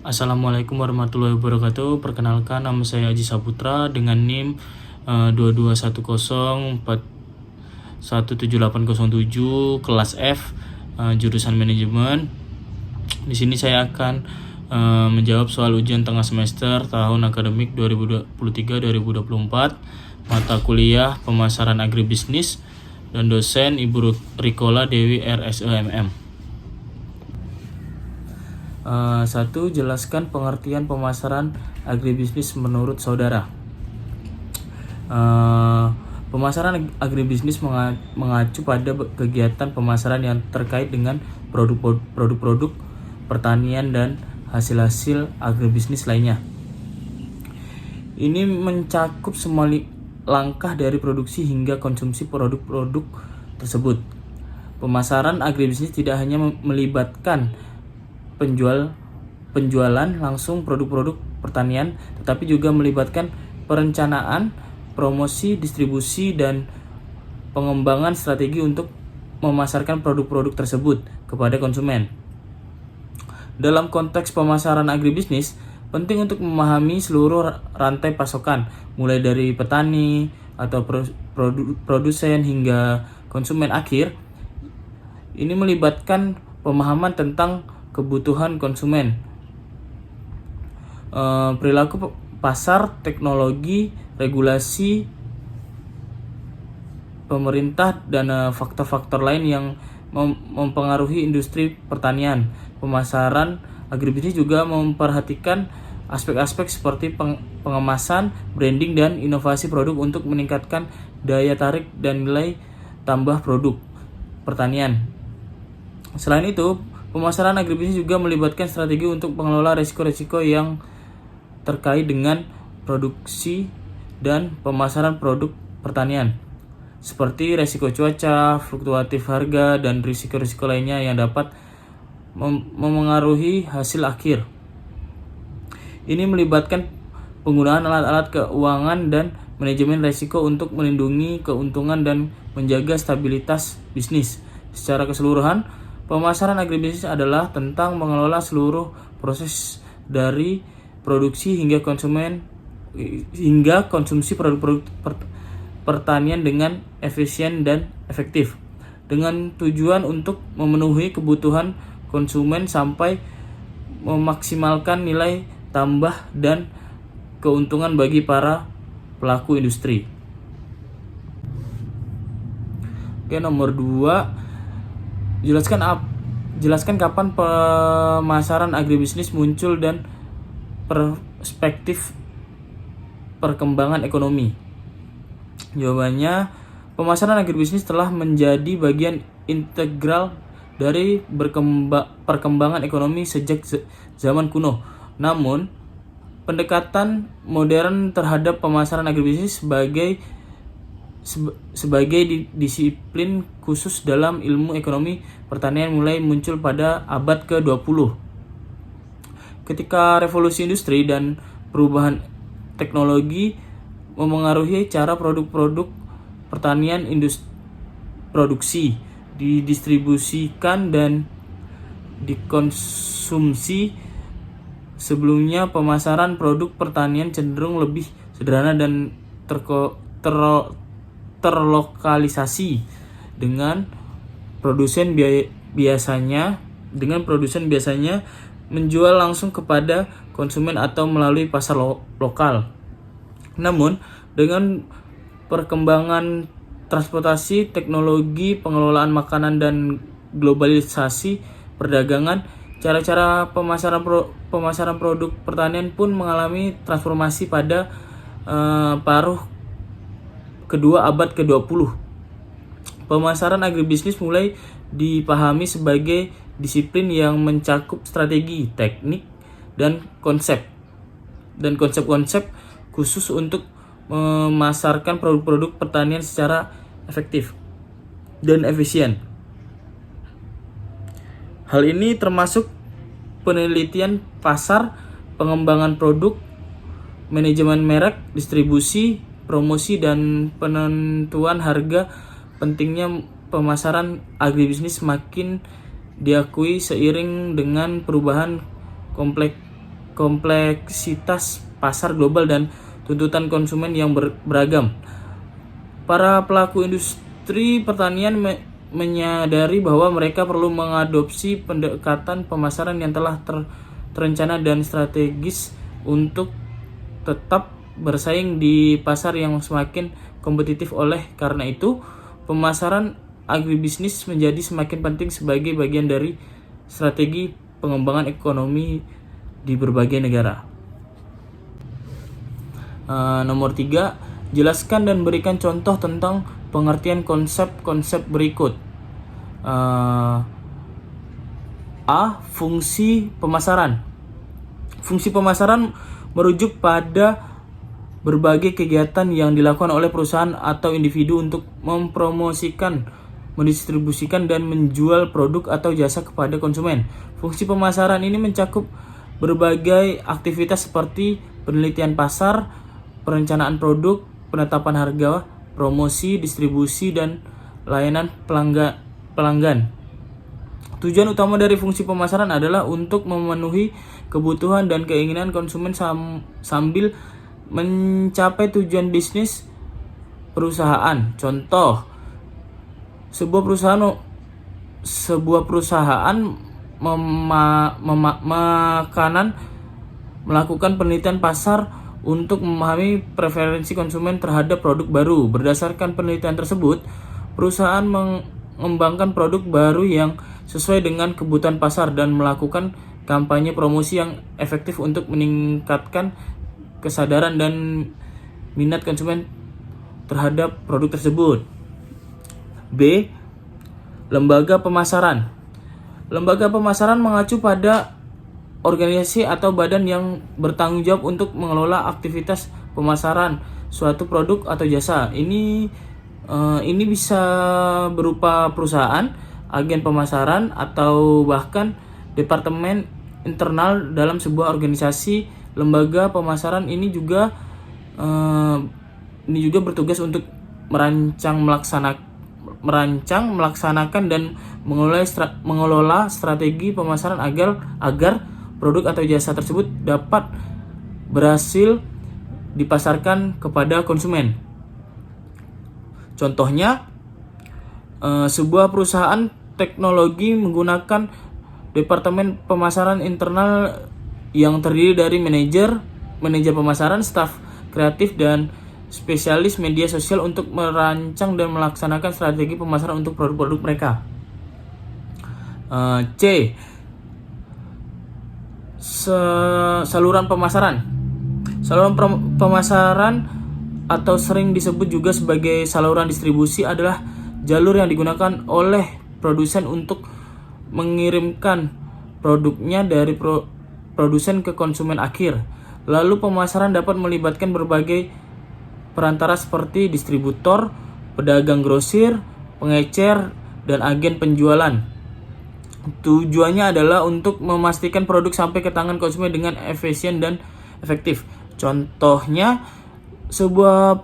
Assalamualaikum warahmatullahi wabarakatuh. Perkenalkan, nama saya Aji Saputra dengan NIM 2210417807 kelas F, jurusan manajemen. Di sini saya akan menjawab soal ujian tengah semester tahun akademik 2023-2024 mata kuliah pemasaran agribisnis dan dosen Ibu Rikola Dewi RSEMM. 1. Jelaskan pengertian pemasaran agribisnis menurut saudara. Pemasaran agribisnis mengacu pada kegiatan pemasaran yang terkait dengan produk-produk pertanian dan hasil-hasil agribisnis lainnya. Ini mencakup semua langkah dari produksi hingga konsumsi produk-produk tersebut. Pemasaran agribisnis tidak hanya melibatkan penjualan langsung produk-produk pertanian, tetapi juga melibatkan perencanaan, promosi, distribusi, dan pengembangan strategi untuk memasarkan produk-produk tersebut kepada konsumen. Dalam konteks pemasaran agribisnis, penting untuk memahami seluruh rantai pasokan, mulai dari petani atau produsen hingga konsumen akhir. Ini melibatkan pemahaman tentang kebutuhan konsumen, perilaku pasar, teknologi, regulasi, pemerintah, dan faktor-faktor lain yang mempengaruhi industri pertanian. Pemasaran agribisnis juga memperhatikan aspek-aspek seperti pengemasan, branding, dan inovasi produk untuk meningkatkan daya tarik dan nilai tambah produk pertanian. Selain itu, pemasaran agribisnis juga melibatkan strategi untuk mengelola risiko-risiko yang terkait dengan produksi dan pemasaran produk pertanian, seperti risiko cuaca, fluktuatif harga, dan risiko-risiko lainnya yang dapat memengaruhi hasil akhir. Ini melibatkan penggunaan alat-alat keuangan dan manajemen risiko untuk melindungi keuntungan dan menjaga stabilitas bisnis. Secara keseluruhan, pemasaran agribisnis adalah tentang mengelola seluruh proses dari produksi hingga konsumsi produk-produk pertanian dengan efisien dan efektif, dengan tujuan untuk memenuhi kebutuhan konsumen sampai memaksimalkan nilai tambah dan keuntungan bagi para pelaku industri. Oke, nomor 2. Jelaskan kapan pemasaran agribisnis muncul dan perspektif perkembangan ekonomi. Jawabannya, pemasaran agribisnis telah menjadi bagian integral dari perkembangan ekonomi sejak zaman kuno. Namun, pendekatan modern terhadap pemasaran agribisnis sebagai disiplin khusus dalam ilmu ekonomi pertanian mulai muncul pada abad ke-20. Ketika revolusi industri dan perubahan teknologi memengaruhi cara produk-produk pertanian produksi, didistribusikan, dan dikonsumsi. Sebelumnya, pemasaran produk pertanian cenderung lebih sederhana dan terlokalisasi, dengan produsen biasanya menjual langsung kepada konsumen atau melalui pasar lokal. Namun, dengan perkembangan transportasi, teknologi, pengelolaan makanan, dan globalisasi perdagangan, cara-cara pemasaran produk pertanian pun mengalami transformasi pada paruh kedua abad ke-20. Pemasaran agribisnis mulai dipahami sebagai disiplin yang mencakup strategi, teknik, dan konsep-konsep khusus untuk memasarkan produk-produk pertanian secara efektif dan efisien. Hal ini termasuk penelitian pasar, pengembangan produk, manajemen merek, distribusi, promosi, dan penentuan harga. Pentingnya pemasaran agribisnis semakin diakui seiring dengan perubahan kompleksitas pasar global dan tuntutan konsumen yang beragam. Para pelaku industri pertanian menyadari bahwa mereka perlu mengadopsi pendekatan pemasaran yang telah terencana dan strategis untuk tetap bersaing di pasar yang semakin kompetitif. Oleh karena itu, pemasaran agribisnis menjadi semakin penting sebagai bagian dari strategi pengembangan ekonomi di berbagai negara. Nomor 3, jelaskan dan berikan contoh tentang pengertian konsep-konsep berikut. A. Fungsi pemasaran. Fungsi pemasaran merujuk pada berbagai kegiatan yang dilakukan oleh perusahaan atau individu untuk mempromosikan, mendistribusikan, dan menjual produk atau jasa kepada konsumen. Fungsi pemasaran ini mencakup berbagai aktivitas seperti penelitian pasar, perencanaan produk, penetapan harga, promosi, distribusi, dan layanan pelanggan. Tujuan utama dari fungsi pemasaran adalah untuk memenuhi kebutuhan dan keinginan konsumen sambil mencapai tujuan bisnis perusahaan. Contoh, sebuah perusahaan makanan melakukan penelitian pasar untuk memahami preferensi konsumen terhadap produk baru. Berdasarkan penelitian tersebut, perusahaan mengembangkan produk baru yang sesuai dengan kebutuhan pasar dan melakukan kampanye promosi yang efektif untuk meningkatkan kesadaran dan minat konsumen terhadap produk tersebut. B. Lembaga pemasaran. Lembaga pemasaran mengacu pada organisasi atau badan yang bertanggung jawab untuk mengelola aktivitas pemasaran suatu produk atau jasa. Ini bisa berupa perusahaan, agen pemasaran, atau bahkan departemen internal dalam sebuah organisasi. Lembaga pemasaran ini juga bertugas untuk merancang, melaksanakan, dan mengelola strategi pemasaran agar produk atau jasa tersebut dapat berhasil dipasarkan kepada konsumen. Contohnya, sebuah perusahaan teknologi menggunakan departemen pemasaran internal yang terdiri dari manajer pemasaran, staf kreatif, dan spesialis media sosial untuk merancang dan melaksanakan strategi pemasaran untuk produk-produk mereka. C. Saluran pemasaran. Saluran pemasaran atau sering disebut juga sebagai saluran distribusi adalah jalur yang digunakan oleh produsen untuk mengirimkan produknya dari produsen ke konsumen akhir. Lalu pemasaran dapat melibatkan berbagai perantara seperti distributor, pedagang grosir, pengecer, dan agen penjualan. Tujuannya adalah untuk memastikan produk sampai ke tangan konsumen dengan efisien dan efektif. Contohnya, sebuah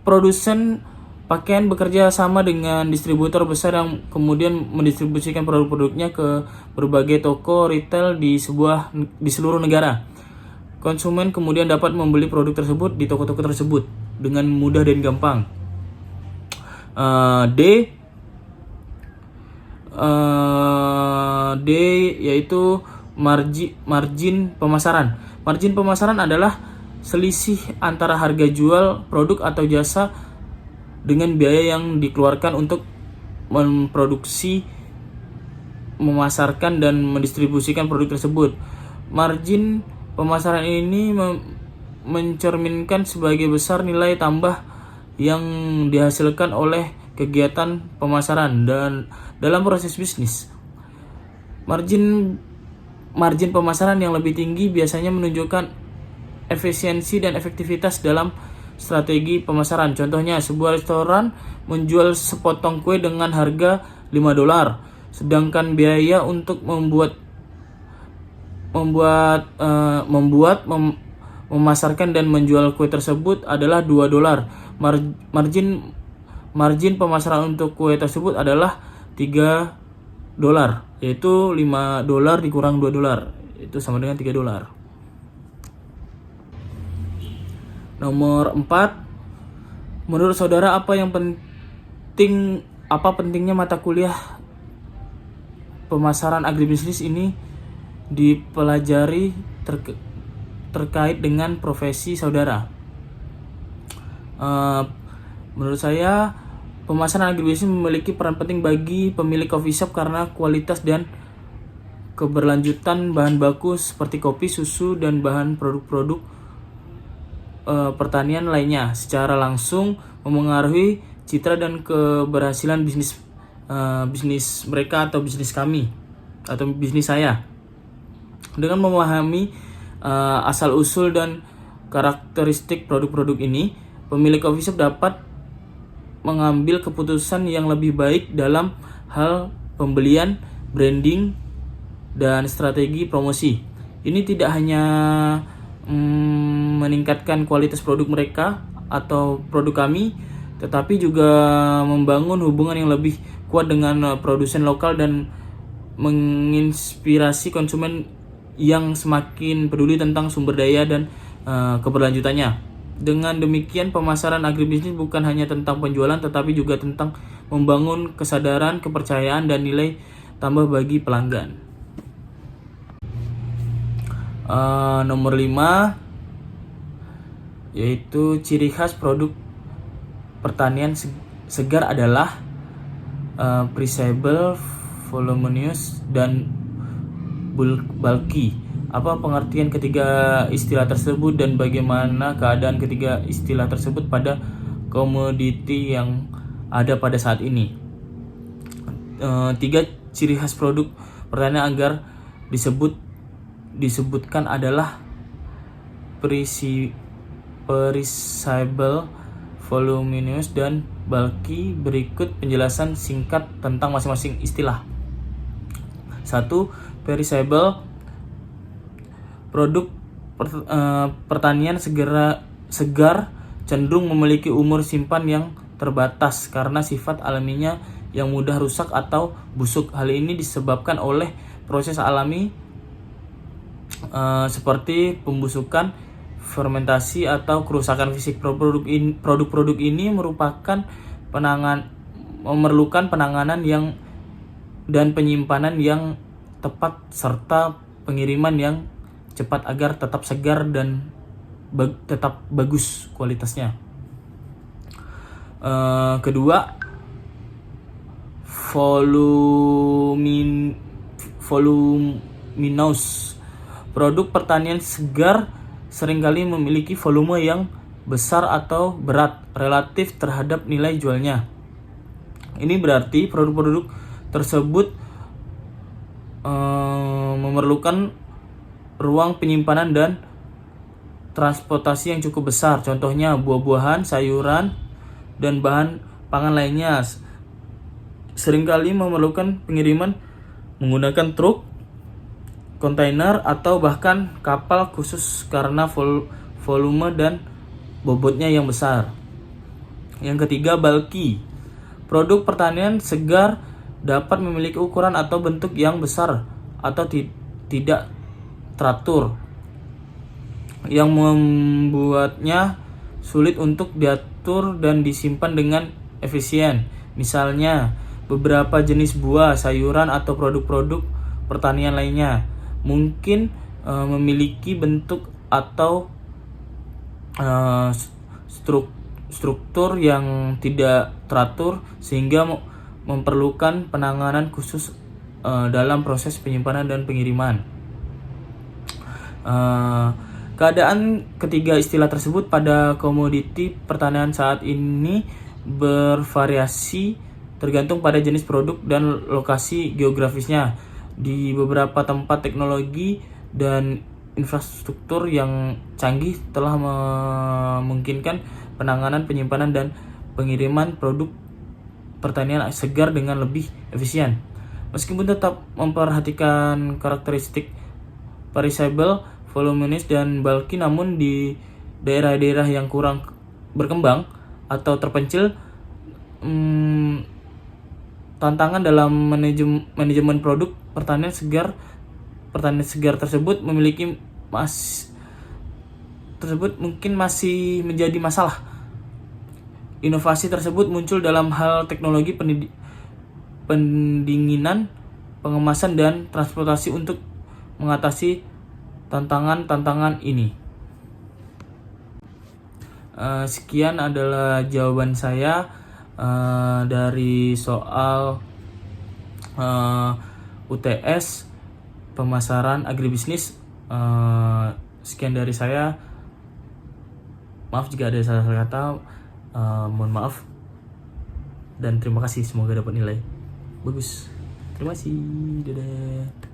produsen pakaian bekerja sama dengan distributor besar yang kemudian mendistribusikan produk-produknya ke berbagai toko retail di seluruh negara. Konsumen kemudian dapat membeli produk tersebut di toko-toko tersebut dengan mudah dan gampang. D yaitu margin pemasaran. Margin pemasaran adalah selisih antara harga jual produk atau jasa dengan biaya yang dikeluarkan untuk memproduksi, memasarkan, dan mendistribusikan produk tersebut. Margin pemasaran ini mencerminkan sebagai besar nilai tambah yang dihasilkan oleh kegiatan pemasaran dan dalam proses bisnis. Margin pemasaran yang lebih tinggi biasanya menunjukkan efisiensi dan efektivitas dalam strategi pemasaran. Contohnya, sebuah restoran menjual sepotong kue dengan harga $5, sedangkan biaya untuk memasarkan dan menjual kue tersebut adalah $2. Margin pemasaran untuk kue tersebut adalah $3, yaitu $5 dikurang $2, itu sama dengan $3. Nomor 4, menurut saudara apa pentingnya mata kuliah pemasaran agribisnis ini dipelajari terkait dengan profesi saudara? Menurut saya, pemasaran agribisnis memiliki peran penting bagi pemilik coffee shop karena kualitas dan keberlanjutan bahan baku seperti kopi, susu, dan bahan produk-produk pertanian lainnya secara langsung memengaruhi citra dan keberhasilan bisnis mereka atau bisnis kami atau bisnis saya. Dengan memahami asal-usul dan karakteristik produk-produk ini, pemilik coffee shop dapat mengambil keputusan yang lebih baik dalam hal pembelian, branding, dan strategi promosi. Ini tidak hanya meningkatkan kualitas produk mereka atau produk kami, tetapi juga membangun hubungan yang lebih kuat dengan produsen lokal dan menginspirasi konsumen yang semakin peduli tentang sumber daya dan keberlanjutannya. Dengan demikian, pemasaran agribisnis bukan hanya tentang penjualan, tetapi juga tentang membangun kesadaran, kepercayaan, dan nilai tambah bagi pelanggan. Nomor 5, yaitu ciri khas produk pertanian segar adalah perishable, voluminous, dan bulky. Apa pengertian ketiga istilah tersebut dan bagaimana keadaan ketiga istilah tersebut pada komoditi yang ada pada saat ini? 3 ciri khas produk pertanian agar disebutkan adalah perishable, voluminous, dan bulky. Berikut penjelasan singkat tentang masing-masing istilah. 1. Perishable, produk pertanian segar cenderung memiliki umur simpan yang terbatas karena sifat alaminya yang mudah rusak atau busuk. Hal ini disebabkan oleh proses alami seperti pembusukan, fermentasi, atau kerusakan fisik. Produk-produk ini memerlukan penanganan dan penyimpanan yang tepat serta pengiriman yang cepat agar tetap segar dan tetap bagus kualitasnya. Kedua, voluminous. Produk pertanian segar seringkali memiliki volume yang besar atau berat relatif terhadap nilai jualnya. Ini berarti produk-produk tersebut memerlukan ruang penyimpanan dan transportasi yang cukup besar. Contohnya buah-buahan, sayuran, dan bahan pangan lainnya seringkali memerlukan pengiriman menggunakan truk, kontainer, atau bahkan kapal khusus karena volume dan bobotnya yang besar. Yang ketiga, bulky. Produk pertanian segar dapat memiliki ukuran atau bentuk yang besar atau tidak teratur, yang membuatnya sulit untuk diatur dan disimpan dengan efisien. Misalnya, beberapa jenis buah, sayuran, atau produk-produk pertanian lainnya mungkin memiliki bentuk atau struktur yang tidak teratur sehingga memerlukan penanganan khusus dalam proses penyimpanan dan pengiriman. Keadaan ketiga istilah tersebut pada komoditi pertanian saat ini bervariasi tergantung pada jenis produk dan lokasi geografisnya. Di beberapa tempat, teknologi dan infrastruktur yang canggih telah memungkinkan penanganan, penyimpanan, dan pengiriman produk pertanian segar dengan lebih efisien. Meskipun tetap memperhatikan karakteristik perishable, voluminous, dan bulky, namun di daerah-daerah yang kurang berkembang atau terpencil, tantangan dalam manajemen produk pertanian segar tersebut tersebut mungkin masih menjadi masalah. Inovasi tersebut muncul dalam hal teknologi pendinginan, pengemasan, dan transportasi untuk mengatasi tantangan-tantangan ini. Sekian adalah jawaban saya dari soal UTS pemasaran agribisnis. Sekian dari saya. Maaf jika ada salah kata. Mohon maaf dan terima kasih. Semoga dapat nilai bagus. Terima kasih. Dadah.